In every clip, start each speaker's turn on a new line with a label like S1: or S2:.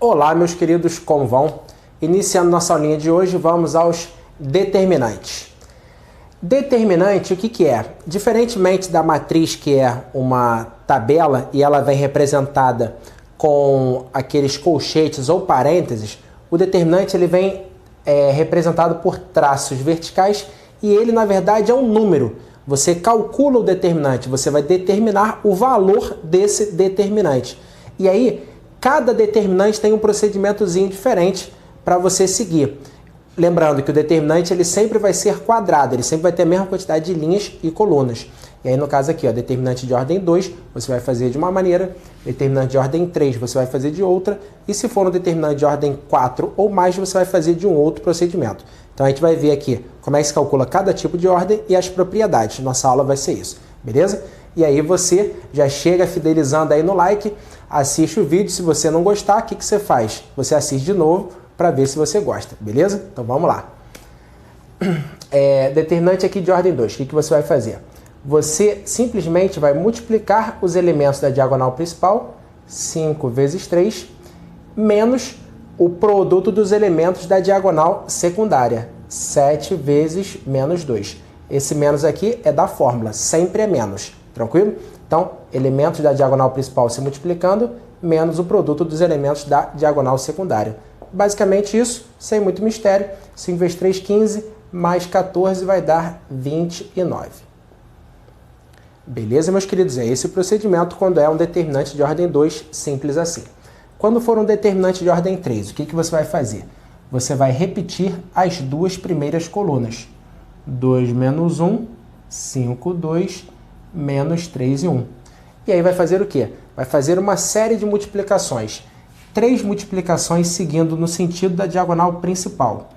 S1: Olá, meus queridos, como vão? Iniciando nossa aulinha de hoje, vamos aos determinantes. Determinante, o que é? Diferentemente da matriz, que é uma tabela e ela vem representada com aqueles colchetes ou parênteses, o determinante ele vem representado por traços verticais e ele, na verdade, é um número. Você calcula o determinante, você vai determinar o valor desse determinante. E aí, cada determinante tem um procedimentozinho diferente para você seguir. Lembrando que o determinante ele sempre vai ser quadrado, ele sempre vai ter a mesma quantidade de linhas e colunas. E aí no caso aqui, ó, determinante de ordem 2, você vai fazer de uma maneira, determinante de ordem 3, você vai fazer de outra, e se for um determinante de ordem 4 ou mais, você vai fazer de um outro procedimento. Então a gente vai ver aqui como é que se calcula cada tipo de ordem e as propriedades. Nossa aula vai ser isso, beleza? E aí você já chega fidelizando aí no like, assiste o vídeo, se você não gostar, o que você faz? Você assiste de novo para ver se você gosta, beleza? Então vamos lá. Determinante aqui de ordem 2, o que você vai fazer? Você simplesmente vai multiplicar os elementos da diagonal principal, 5 vezes 3, menos o produto dos elementos da diagonal secundária, 7 vezes menos 2. Esse menos aqui é da fórmula, sempre é menos, tranquilo? Então, elementos da diagonal principal se multiplicando, menos o produto dos elementos da diagonal secundária. Basicamente isso, sem muito mistério. 5 vezes 3, 15, mais 14 vai dar 29. Beleza, meus queridos? É esse o procedimento quando é um determinante de ordem 2, simples assim. Quando for um determinante de ordem 3, o que você vai fazer? Você vai repetir as duas primeiras colunas. 2 menos 1, 5, 2, menos 3 e 1. E aí vai fazer o quê? Vai fazer uma série de multiplicações. 3 multiplicações seguindo no sentido da diagonal principal.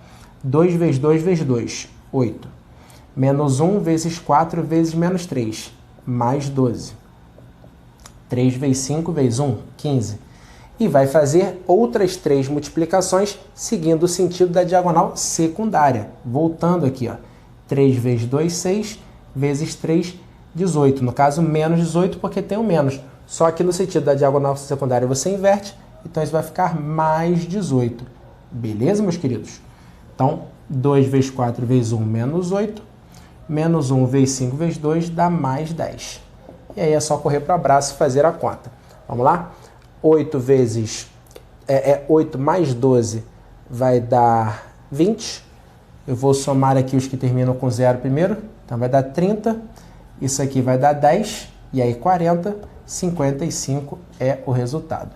S1: 2 vezes 2 vezes 2, 8. Menos 1 vezes 4 vezes menos 3, mais 12. 3 vezes 5 vezes 1, 15. E vai fazer outras 3 multiplicações seguindo o sentido da diagonal secundária. Voltando aqui, ó. 3 vezes 2, 6, vezes 3, 18. No caso, menos 18 porque tem um menos. Só que no sentido da diagonal secundária você inverte. Então, isso vai ficar mais 18. Beleza, meus queridos? Então, 2 vezes 4 vezes 1, menos 8. Menos 1 vezes 5 vezes 2 dá mais 10. E aí é só correr para o abraço e fazer a conta. Vamos lá? 8 vezes... 8 mais 12 vai dar 20. Eu vou somar aqui os que terminam com 0 primeiro. Então, vai dar 30. Isso aqui vai dar 10. E aí, 40. 55 é o resultado.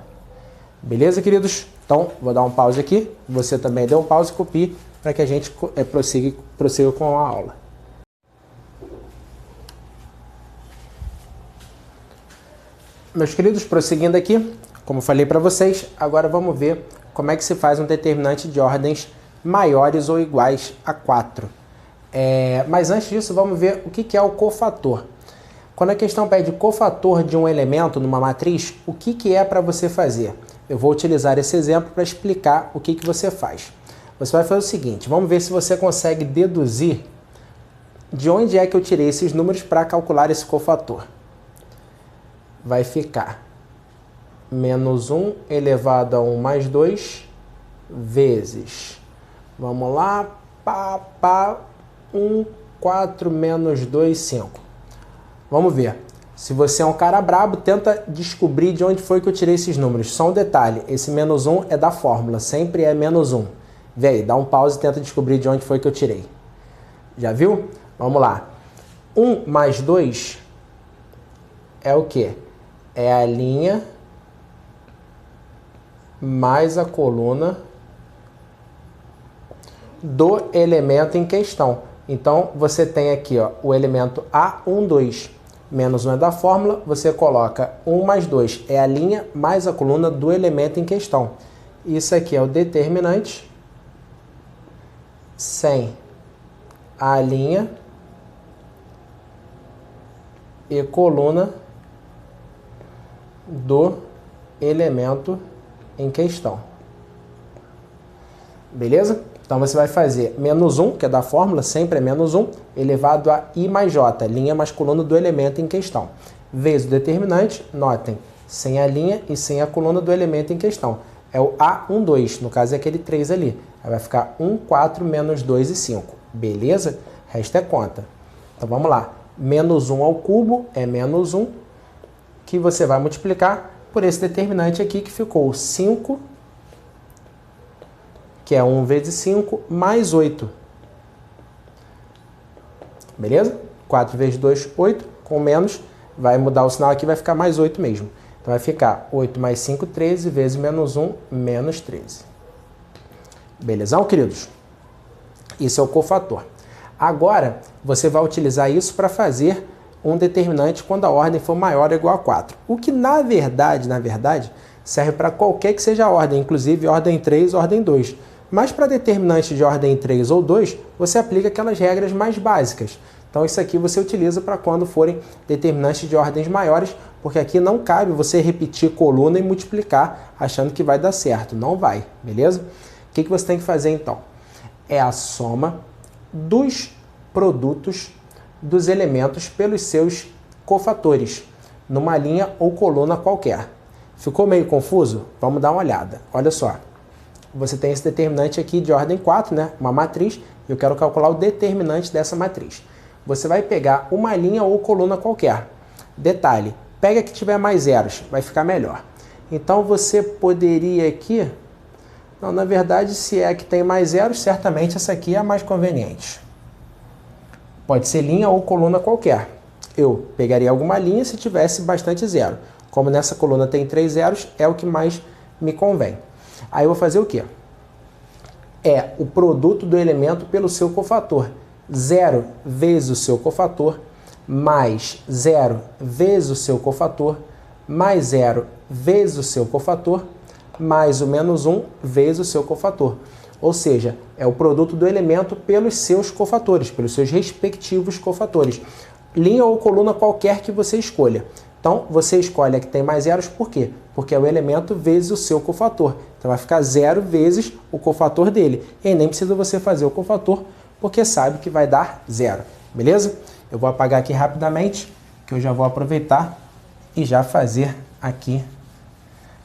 S1: Beleza, queridos? Então, vou dar um pause aqui. Você também dê um pause e copie para que a gente prossiga com a aula. Meus queridos, prosseguindo aqui, como falei para vocês, agora vamos ver como é que se faz um determinante de ordens maiores ou iguais a 4. Mas antes disso, vamos ver o que é o cofator. Quando a questão pede cofator de um elemento numa matriz, o que é para você fazer? Eu vou utilizar esse exemplo para explicar o que você faz. Você vai fazer o seguinte, vamos ver se você consegue deduzir de onde é que eu tirei esses números para calcular esse cofator. Vai ficar menos 1 elevado a 1 mais 2 vezes, vamos lá, 1, 4 menos 2, 5. Vamos ver. Se você é um cara brabo, tenta descobrir de onde foi que eu tirei esses números. Só um detalhe, esse menos 1 é da fórmula, sempre é menos 1. Vê aí, dá um pause e tenta descobrir de onde foi que eu tirei. Já viu? Vamos lá. 1 mais 2 é o quê? É a linha mais a coluna do elemento em questão. Então, você tem aqui ó, o elemento A1, 2. Menos 1 é da fórmula, você coloca 1 mais 2 é a linha mais a coluna do elemento em questão. Isso aqui é o determinante sem a linha e coluna do elemento em questão. Beleza? Então você vai fazer menos 1, que é da fórmula, sempre é menos 1, elevado a I mais J, linha mais coluna do elemento em questão. Vezes o determinante, notem, sem a linha e sem a coluna do elemento em questão. é o A12, no caso é aquele 3 ali. Aí vai ficar 1, 4, menos 2 e 5. Beleza? O resto é conta. Então vamos lá. Menos 1 ao cubo é menos 1, que você vai multiplicar por esse determinante aqui, que ficou 5, que é 1 vezes 5, mais 8. Beleza? 4 vezes 2, 8, com menos, vai mudar o sinal aqui, vai ficar mais 8 mesmo. Então vai ficar 8 mais 5, 13, vezes menos 1, menos 13. Belezão, queridos? Isso é o cofator. Agora, você vai utilizar isso para fazer um determinante quando a ordem for maior ou igual a 4. O que, na verdade, serve para qualquer que seja a ordem, inclusive ordem 3, ordem 2. Mas para determinante de ordem 3 ou 2, você aplica aquelas regras mais básicas. Então isso aqui você utiliza para quando forem determinantes de ordens maiores, porque aqui não cabe você repetir coluna e multiplicar achando que vai dar certo. Não vai, beleza? O que você tem que fazer então? É a soma dos produtos dos elementos pelos seus cofatores, numa linha ou coluna qualquer. Ficou meio confuso? Vamos dar uma olhada. Olha só. Você tem esse determinante aqui de ordem 4, né? Uma matriz, e eu quero calcular o determinante dessa matriz. Você vai pegar uma linha ou coluna qualquer. Detalhe, pega que tiver mais zeros, vai ficar melhor. Então você poderia aqui... Não, na verdade, se é que tem mais zeros, certamente essa aqui é a mais conveniente. Pode ser linha ou coluna qualquer. Eu pegaria alguma linha se tivesse bastante zero. Como nessa coluna tem 3 zeros, é o que mais me convém. Aí eu vou fazer o quê? É o produto do elemento pelo seu cofator. 0 vezes o seu cofator, mais 0 vezes o seu cofator, mais 0 vezes o seu cofator, mais o menos 1 vezes o seu cofator. Ou seja, é o produto do elemento pelos seus cofatores, pelos seus respectivos cofatores. Linha ou coluna qualquer que você escolha. Então, você escolhe a que tem mais zeros, por quê? Porque é o elemento vezes o seu cofator. Então, vai ficar 0 vezes o cofator dele. E aí nem precisa você fazer o cofator, porque sabe que vai dar 0. Beleza? Eu vou apagar aqui rapidamente, que eu já vou aproveitar e já fazer aqui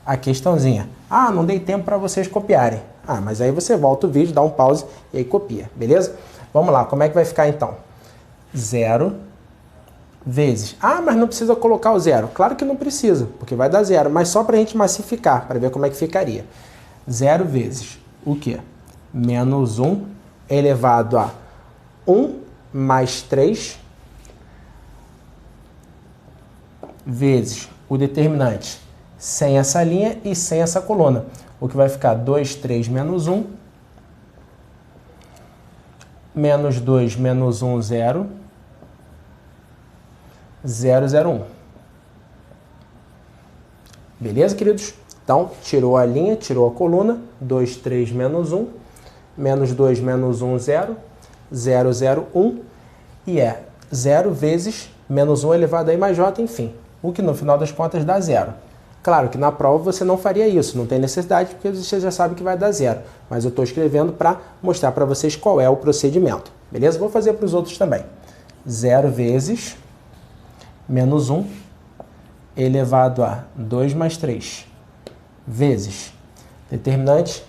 S1: a questãozinha. Ah, não dei tempo para vocês copiarem. Ah, mas aí você volta o vídeo, dá um pause e aí copia, beleza? Vamos lá, como é que vai ficar então? 0 vezes... Ah, mas não precisa colocar o 0. Claro que não precisa, porque vai dar 0, mas só para a gente massificar, para ver como é que ficaria. 0 vezes o quê? Menos 1 elevado a 1 mais 3 vezes o determinante sem essa linha e sem essa coluna. O que vai ficar 2, 3, menos 1. Menos 2, menos 1, 0. 0, 0, 1. Beleza, queridos? Então, tirou a linha, tirou a coluna. 2, 3, menos 1. Menos 2, menos 1, 0. 0, 0, 1. E é 0 vezes menos 1 elevado a I mais J, enfim. O que no final das contas dá 0. Claro que na prova você não faria isso, não tem necessidade, porque você já sabe que vai dar 0. Mas eu estou escrevendo para mostrar para vocês qual é o procedimento. Beleza? Vou fazer para os outros também. 0 vezes menos 1 elevado a 2 mais 3 vezes determinante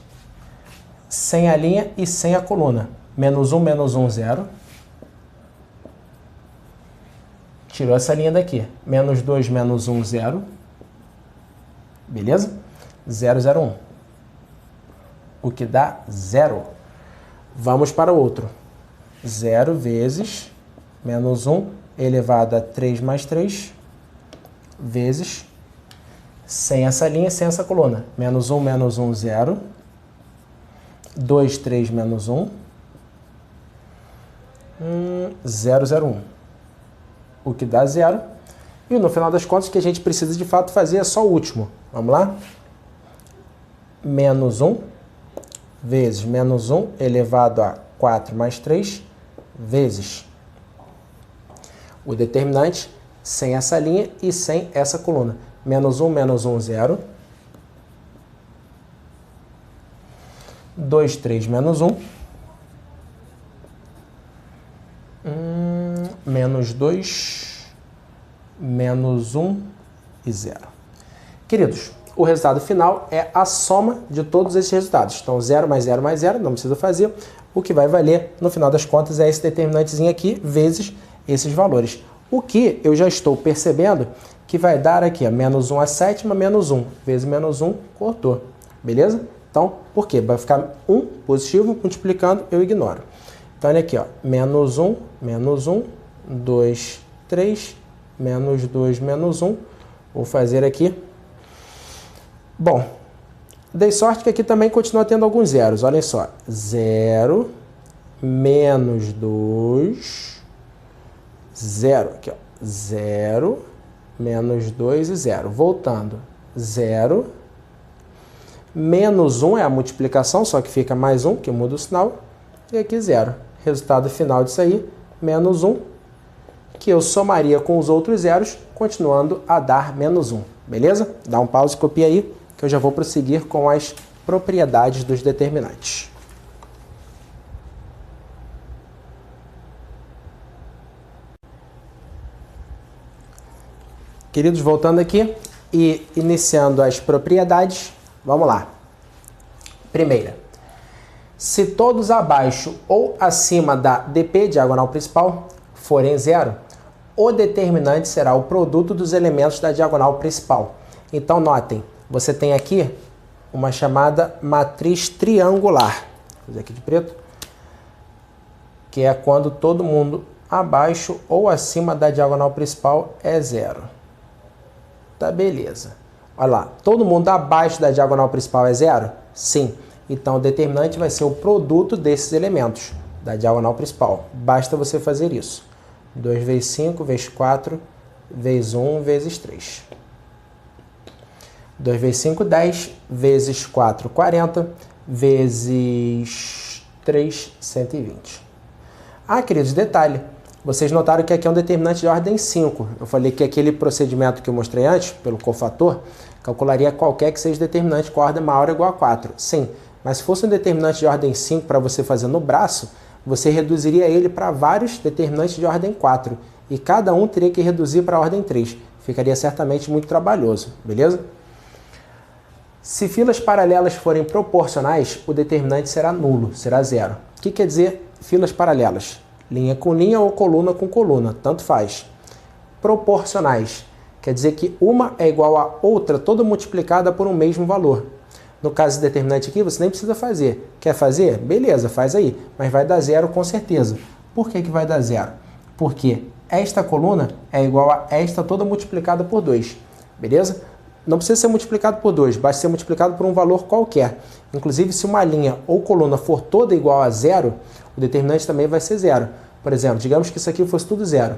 S1: sem a linha e sem a coluna. Menos 1, 0. Tirou essa linha daqui. Menos 2, menos 1, 0. Beleza? 0, 0, 1. O que dá 0. Vamos para o outro. 0 vezes menos 1 elevado a 3 mais 3 vezes sem essa linha, sem essa coluna. Menos 1, 0. 2, 3, menos 1. 0, 0, 1. O que dá 0. E no final das contas, o que a gente precisa de fato fazer é só o último. Vamos lá? Menos 1 vezes menos 1 elevado a 4 mais 3 vezes o determinante sem essa linha e sem essa coluna. Menos 1, 0. 2, 3, menos 1. Menos 2, menos 1 e 0. Queridos, o resultado final é a soma de todos esses resultados. Então, 0 mais 0 mais 0, não precisa fazer. O que vai valer, no final das contas, é esse determinantezinho aqui, vezes esses valores. O que eu já estou percebendo que vai dar aqui, ó, menos 1 a sétima, menos 1. Vezes menos 1, cortou. Beleza? Então, por quê? Vai ficar 1 positivo, multiplicando, eu ignoro. Então, olha aqui, ó, menos 1, 2, 3, menos 2, menos 1. Vou fazer aqui. Bom, dei sorte que aqui também continua tendo alguns zeros. Olhem só, 0, menos 2, 0. Aqui, ó, 0, menos 2 e 0. Voltando, 0, menos 1 é a multiplicação, só que fica mais 1, que muda o sinal. E aqui 0. Resultado final disso aí, menos 1, que eu somaria com os outros zeros, continuando a dar menos 1. Beleza? Dá um pause e copia aí, que eu já vou prosseguir com as propriedades dos determinantes. Queridos, voltando aqui e iniciando as propriedades, vamos lá. Primeira, se todos abaixo ou acima da DP, diagonal principal, forem 0, o determinante será o produto dos elementos da diagonal principal. Então, notem, você tem aqui uma chamada matriz triangular, vou fazer aqui de preto, que é quando todo mundo abaixo ou acima da diagonal principal é 0. Tá, beleza. Olha lá, todo mundo abaixo da diagonal principal é 0? Sim. Então, o determinante vai ser o produto desses elementos da diagonal principal. Basta você fazer isso. 2 vezes 5, vezes 4, vezes 1, vezes 3. 2 vezes 5, 10, vezes 4, 40, vezes 3, 120. Ah, queridos, detalhe. Vocês notaram que aqui é um determinante de ordem 5. Eu falei que aquele procedimento que eu mostrei antes, pelo cofator, calcularia qualquer que seja determinante com ordem maior ou igual a 4. Sim, mas se fosse um determinante de ordem 5 para você fazer no braço, você reduziria ele para vários determinantes de ordem 4. E cada um teria que reduzir para a ordem 3. Ficaria certamente muito trabalhoso, beleza? Se filas paralelas forem proporcionais, o determinante será nulo, será 0. O que quer dizer filas paralelas? Linha com linha ou coluna com coluna, tanto faz. Proporcionais, quer dizer que uma é igual a outra, toda multiplicada por um mesmo valor. No caso do determinante aqui, você nem precisa fazer. Quer fazer? Beleza, faz aí. Mas vai dar 0 com certeza. Por que vai dar 0? Porque esta coluna é igual a esta toda multiplicada por 2. Beleza? Não precisa ser multiplicado por 2, basta ser multiplicado por um valor qualquer. Inclusive, se uma linha ou coluna for toda igual a 0, o determinante também vai ser 0. Por exemplo, digamos que isso aqui fosse tudo 0.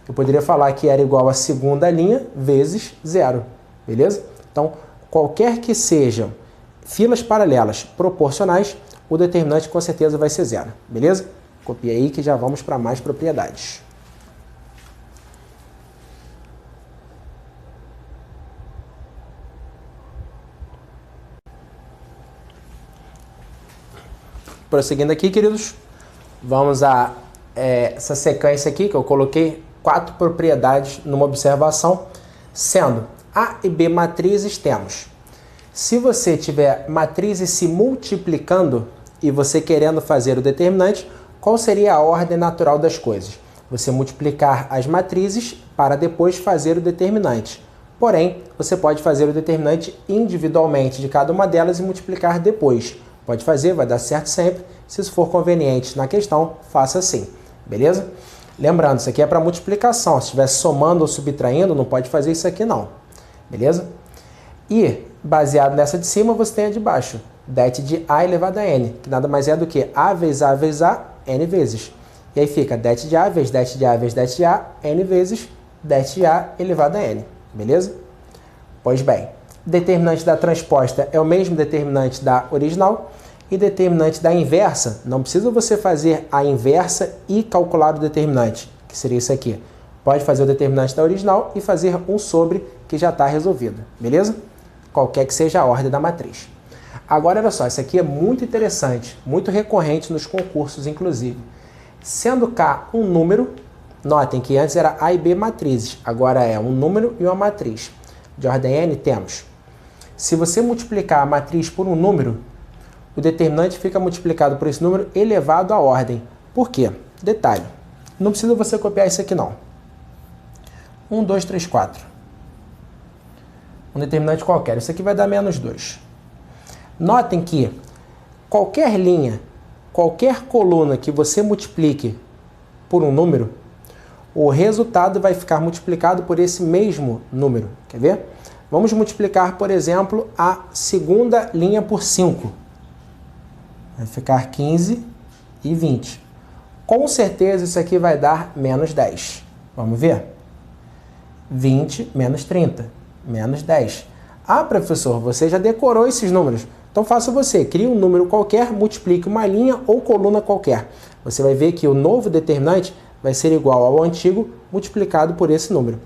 S1: Eu poderia falar que era igual a segunda linha vezes 0. Beleza? Então, qualquer que sejam filas paralelas proporcionais, o determinante com certeza vai ser 0. Beleza? Copia aí que já vamos para mais propriedades. Prosseguindo aqui, queridos, vamos a essa sequência aqui que eu coloquei 4 propriedades numa observação, sendo A e B matrizes temos. Se você tiver matrizes se multiplicando e você querendo fazer o determinante, qual seria a ordem natural das coisas? Você multiplicar as matrizes para depois fazer o determinante. Porém, você pode fazer o determinante individualmente de cada uma delas e multiplicar depois. Pode fazer, vai dar certo sempre. Se isso for conveniente na questão, faça assim. Beleza? Lembrando, isso aqui é para multiplicação. Se estiver somando ou subtraindo, não pode fazer isso aqui não. Beleza? E, baseado nessa de cima, você tem a de baixo. Det de A elevado a N, que nada mais é do que A vezes A vezes A, N vezes. E aí fica det de A vezes det de A vezes det de A, N vezes det de A elevado a N. Beleza? Pois bem, determinante da transposta é o mesmo determinante da original. E determinante da inversa, não precisa você fazer a inversa e calcular o determinante, que seria isso aqui. Pode fazer o determinante da original e fazer um sobre, que já está resolvido. Beleza? Qualquer que seja a ordem da matriz. Agora, olha só, isso aqui é muito interessante, muito recorrente nos concursos, inclusive. Sendo K um número, notem que antes era A e B matrizes, agora é um número e uma matriz. De ordem N temos Se você multiplicar a matriz por um número, o determinante fica multiplicado por esse número elevado à ordem. Por quê? Detalhe. Não precisa você copiar isso aqui não. 1, 2, 3, 4. Um determinante qualquer. Isso aqui vai dar menos 2. Notem que qualquer linha, qualquer coluna que você multiplique por um número, o resultado vai ficar multiplicado por esse mesmo número. Quer ver? Vamos multiplicar, por exemplo, a segunda linha por 5. Vai ficar 15 e 20. Com certeza isso aqui vai dar menos 10. Vamos ver? 20 menos 30, menos 10. Ah, professor, você já decorou esses números. Então faça você, crie um número qualquer, multiplique uma linha ou coluna qualquer. Você vai ver que o novo determinante vai ser igual ao antigo multiplicado por esse número.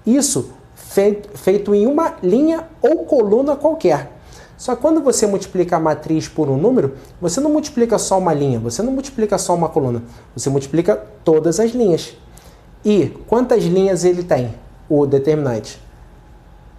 S1: Isso feito em uma linha ou coluna qualquer. Só que quando você multiplica a matriz por um número, você não multiplica só uma linha, você não multiplica só uma coluna, você multiplica todas as linhas. E quantas linhas ele tem, o determinante?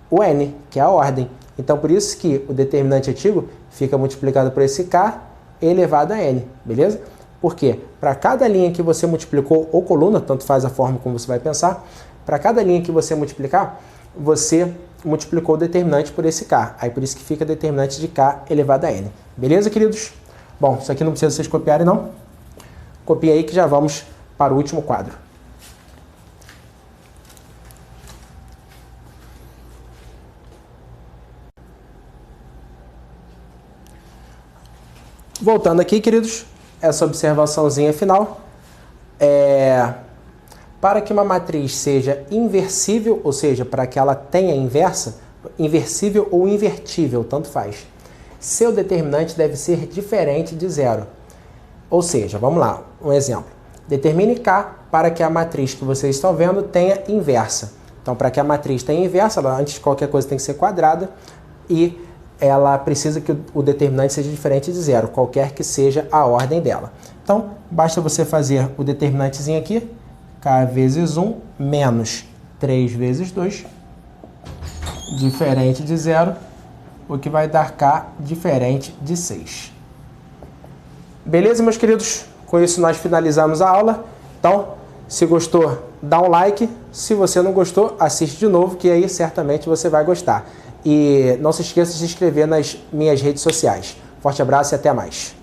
S1: O n, que é a ordem. Então, por isso que o determinante antigo fica multiplicado por esse k elevado a n, beleza? Porque para cada linha que você multiplicou ou coluna, tanto faz a forma como você vai pensar, para cada linha que você multiplicar, você multiplicou o determinante por esse k. Aí por isso que fica determinante de k elevado a n. Beleza, queridos? Bom, isso aqui não precisa vocês copiarem, não. Copia aí que já vamos para o último quadro. Voltando aqui, queridos, essa observaçãozinha final. Para que uma matriz seja inversível, ou seja, para que ela tenha inversa, inversível ou invertível, tanto faz, seu determinante deve ser diferente de zero. Ou seja, vamos lá, um exemplo. Determine K para que a matriz que vocês estão vendo tenha inversa. Então, para que a matriz tenha inversa, ela, antes de qualquer coisa tem que ser quadrada e ela precisa que o determinante seja diferente de zero, qualquer que seja a ordem dela. Então, basta você fazer o determinantezinho aqui, k vezes 1 menos 3 vezes 2, diferente de zero, o que vai dar k diferente de 6. Beleza, meus queridos? Com isso nós finalizamos a aula. Então, se gostou, dá um like. Se você não gostou, assiste de novo, que aí certamente você vai gostar. E não se esqueça de se inscrever nas minhas redes sociais. Forte abraço e até mais.